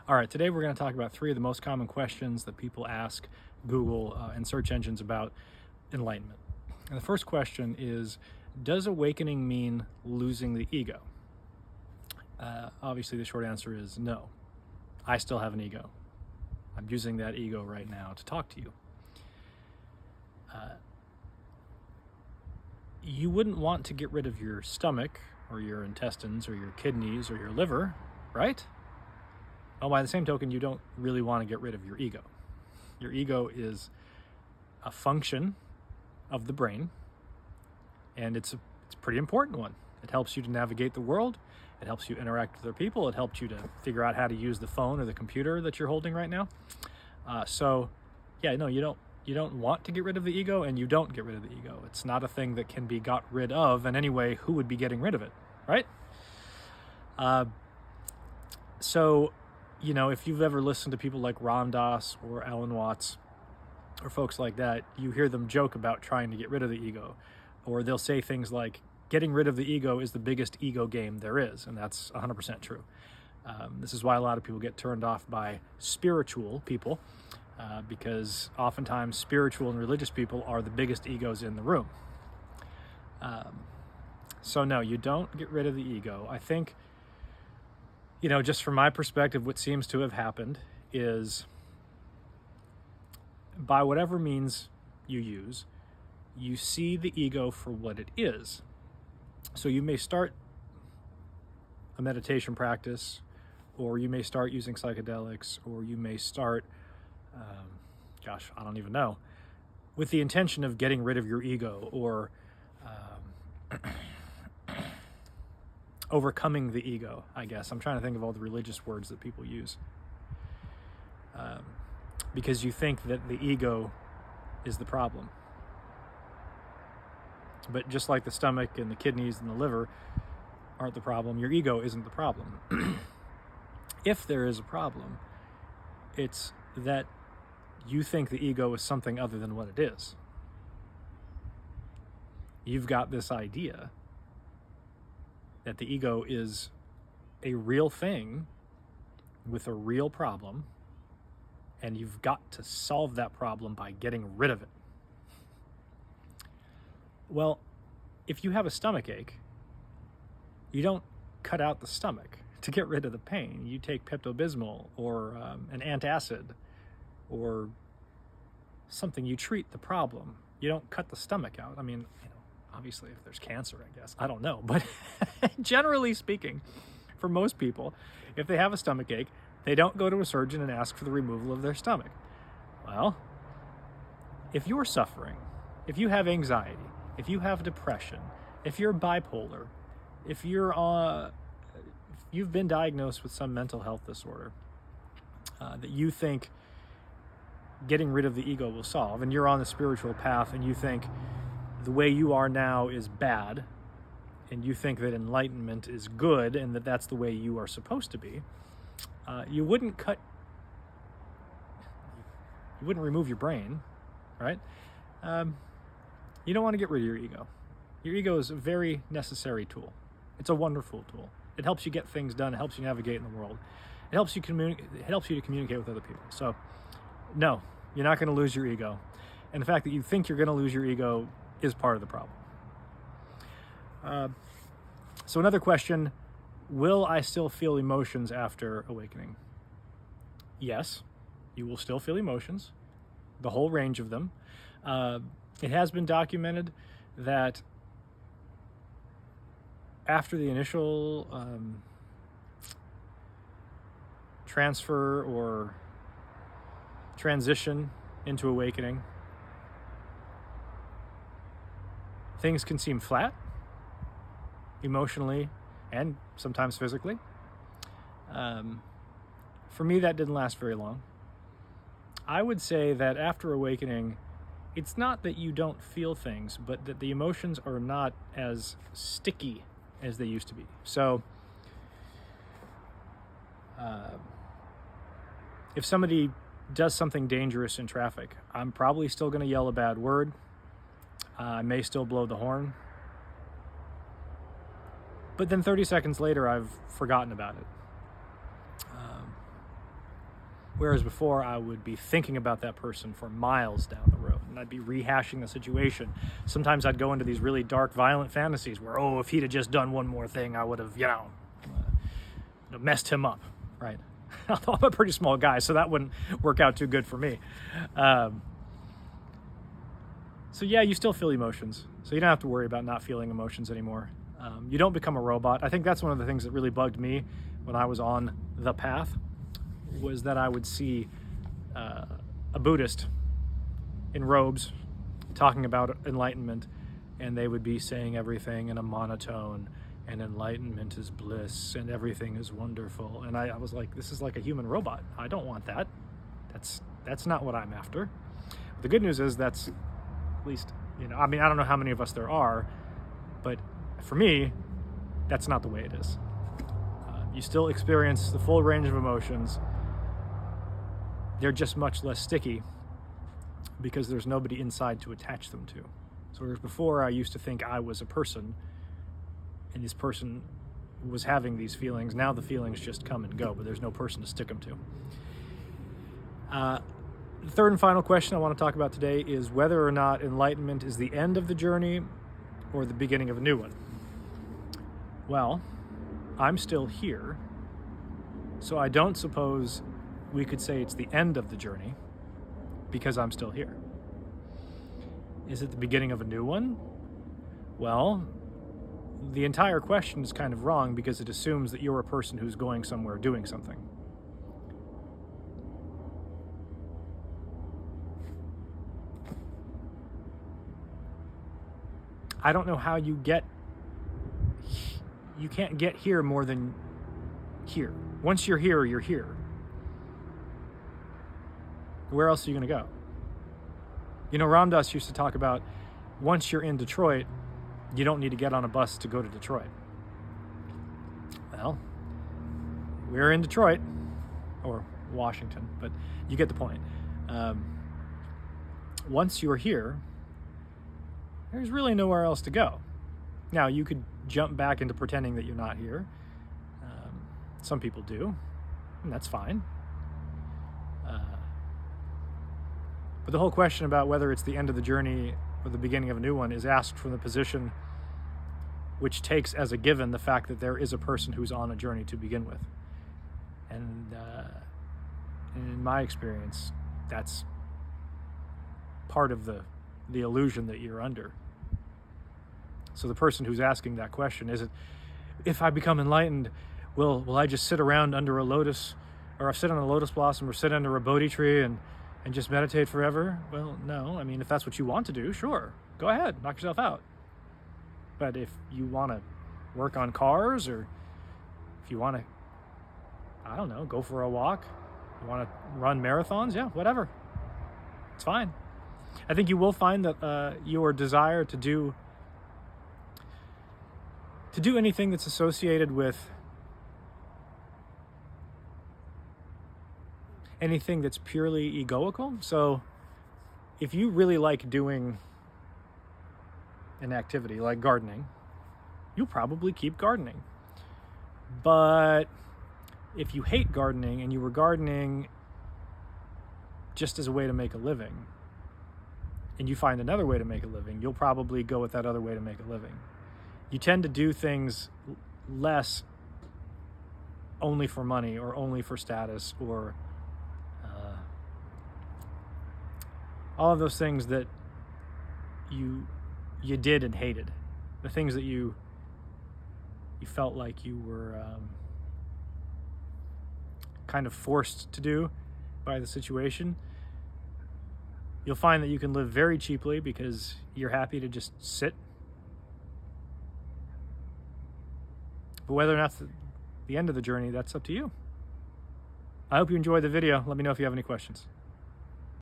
All right, today we're going to talk about three of the most common questions that people ask Google and search engines about enlightenment. And the first question is, does awakening mean losing the ego? Obviously, the short answer is no. I still have an ego. I'm using that ego right now to talk to you. You wouldn't want to get rid of your stomach or your intestines or your kidneys or your liver, right? Oh, by the same token, you don't really want to get rid of your ego. Your ego is a function of the brain, and it's a pretty important one. It helps you to navigate the world. It helps you interact with other people. It helps you to figure out how to use the phone or the computer that you're holding right now. You don't want to get rid of the ego, and you don't get rid of the ego. It's not a thing that can be got rid of, and anyway, who would be getting rid of it, right? If you've ever listened to people like Ram Dass or Alan Watts or folks like that, you hear them joke about trying to get rid of the ego. Or they'll say things like, getting rid of the ego is the biggest ego game there is, and that's 100% true. This is why a lot of people get turned off by spiritual people, because oftentimes spiritual and religious people are the biggest egos in the room. No, you don't get rid of the ego. I think, just from my perspective, what seems to have happened is, by whatever means you use, you see the ego for what it is. So you may start a meditation practice, or you may start using psychedelics, or you may start, I don't even know, with the intention of getting rid of your ego, or overcoming the ego, I guess. I'm trying to think of all the religious words that people use. Because you think that the ego is the problem. But just like the stomach and the kidneys and the liver aren't the problem, your ego isn't the problem. If there is a problem, it's that you think the ego is something other than what it is. You've got this idea that the ego is a real thing with a real problem, and you've got to solve that problem by getting rid of it. Well, if you have a stomach ache, you don't cut out the stomach to get rid of the pain. You take Pepto-Bismol or an antacid or something. You treat the problem. You don't cut the stomach out. I mean, obviously if there's cancer, I guess. I don't know. But generally speaking, for most people, if they have a stomach ache, they don't go to a surgeon and ask for the removal of their stomach. Well, if you're suffering, if you have anxiety, if you have depression, if you're bipolar, if you've been diagnosed with some mental health disorder that you think getting rid of the ego will solve, and you're on the spiritual path and you think the way you are now is bad, and you think that enlightenment is good and that that's the way you are supposed to be, you wouldn't remove your brain, right? You don't want to get rid of your ego. Your ego is a very necessary tool. It's a wonderful tool. It helps you get things done. It helps you navigate in the world. It helps you to communicate with other people. So, no, you're not going to lose your ego. And the fact that you think you're going to lose your ego is part of the problem. So another question, will I still feel emotions after awakening? Yes, you will still feel emotions, the whole range of them. It has been documented that after the initial transfer or transition into awakening, things can seem flat, emotionally and sometimes physically. For me, that didn't last very long. I would say that after awakening, it's not that you don't feel things, but that the emotions are not as sticky as they used to be. So, if somebody does something dangerous in traffic, I'm probably still going to yell a bad word. I may still blow the horn. But then 30 seconds later, I've forgotten about it. Whereas before, I would be thinking about that person for miles down the road, and I'd be rehashing the situation. Sometimes I'd go into these really dark, violent fantasies where, oh, if he'd have just done one more thing, I would have, messed him up, right? Although I'm a pretty small guy, so that wouldn't work out too good for me. So yeah, you still feel emotions. So you don't have to worry about not feeling emotions anymore. You don't become a robot. I think that's one of the things that really bugged me when I was on the path, was that I would see a Buddhist in robes talking about enlightenment, and they would be saying everything in a monotone, and enlightenment is bliss, and everything is wonderful. And I was like, this is like a human robot. I don't want that. That's not what I'm after. The good news is that's, at least, I don't know how many of us there are, but for me, that's not the way it is. You still experience the full range of emotions. They're just much less sticky because there's nobody inside to attach them to. So whereas before I used to think I was a person and this person was having these feelings, now the feelings just come and go, but there's no person to stick them to. The third and final question I want to talk about today is whether or not enlightenment is the end of the journey or the beginning of a new one. Well, I'm still here, so I don't suppose we could say it's the end of the journey because I'm still here. Is it the beginning of a new one? Well, the entire question is kind of wrong because it assumes that you're a person who's going somewhere doing something. I don't know how you can't get here more than here. Once you're here, you're here. Where else are you going to go? Ram Dass used to talk about once you're in Detroit, you don't need to get on a bus to go to Detroit. Well, we're in Detroit, or Washington, but you get the point. Once you're here, there's really nowhere else to go. Now, you could jump back into pretending that you're not here. Some people do, and that's fine. But the whole question about whether it's the end of the journey or the beginning of a new one is asked from the position which takes as a given the fact that there is a person who's on a journey to begin with. And in my experience, that's part of the illusion that you're under. So the person who's asking that question, is it, if I become enlightened, will I just sit around under a lotus, or sit on a lotus blossom, or sit under a Bodhi tree and just meditate forever? Well, no. If that's what you want to do, sure. Go ahead, knock yourself out. But if you want to work on cars, or if you want to, go for a walk, you want to run marathons, yeah, whatever. It's fine. I think you will find that your desire to do anything that's associated with anything that's purely egoical. So if you really like doing an activity like gardening, you'll probably keep gardening. But if you hate gardening and you were gardening just as a way to make a living, and you find another way to make a living, you'll probably go with that other way to make a living. You tend to do things less only for money or only for status, or all of those things that you did and hated, the things that you felt like you were kind of forced to do by the situation. You'll find that you can live very cheaply because you're happy to just sit. But whether or not it's the end of the journey, that's up to you. I hope you enjoyed the video. Let me know if you have any questions.